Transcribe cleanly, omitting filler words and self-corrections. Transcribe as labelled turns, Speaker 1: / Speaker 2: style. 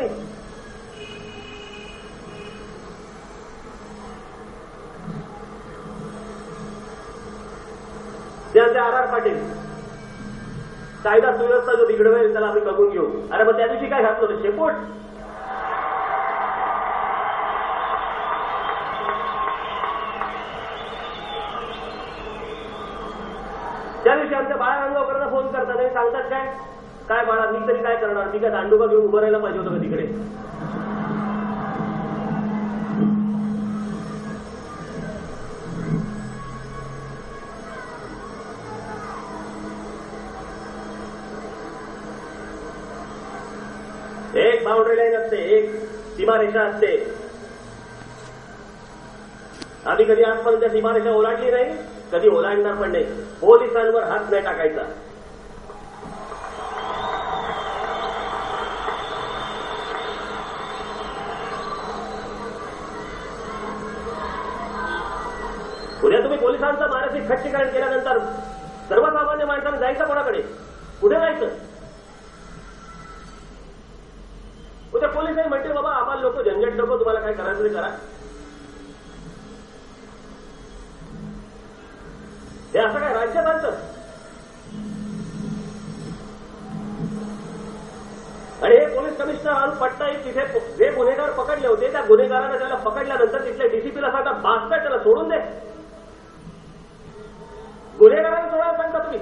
Speaker 1: तुम्ही? त्यांचे आर पाटील कायदा सुव्यवस्था जो बिघडवेल त्याला आम्ही बघून घेऊ. अरे मग त्या दिवशी काय घातलं होतं? शेपूट. त्या दिवशी आमच्या बाळा अंगावकरांना फोन करतात आणि सांगतात काय बाळा मी तरी काय करणार, मी काय दांडुका घेऊन उभं राहायला पाहिजे होतं तिकडे. एक बाउंड्री लाईन असते, एक सीमारेषा असते. आम्ही कधी आजपर्यंत त्या सीमारेषा ओलांडली नाही, कधी ओलांडणार पण नाही. पोलिसांवर हात नाही टाकायचा. उद्या तुम्ही पोलिसांचं मानसिक खच्चीकरण केल्यानंतर सर्वसामान्य माणसाने जायचं कोणाकडे? कुठे जायचं? उद्या पोलिसही म्हणते बाबा आम्हाला लोक झंझट नको, तुम्हाला काय करायचं ते करा. हे असं काय राज्य चालतं? आणि हे पोलीस कमिशनर आणून पटनाईक तिथे जे गुन्हेगार पकडले होते त्या गुन्हेगारांना त्याला पकडल्यानंतर तिथल्या डीसीपीला सांगा बास्टर त्याला सोडून दे. गुन्हेगारांना सोडायला सांगता तुम्ही?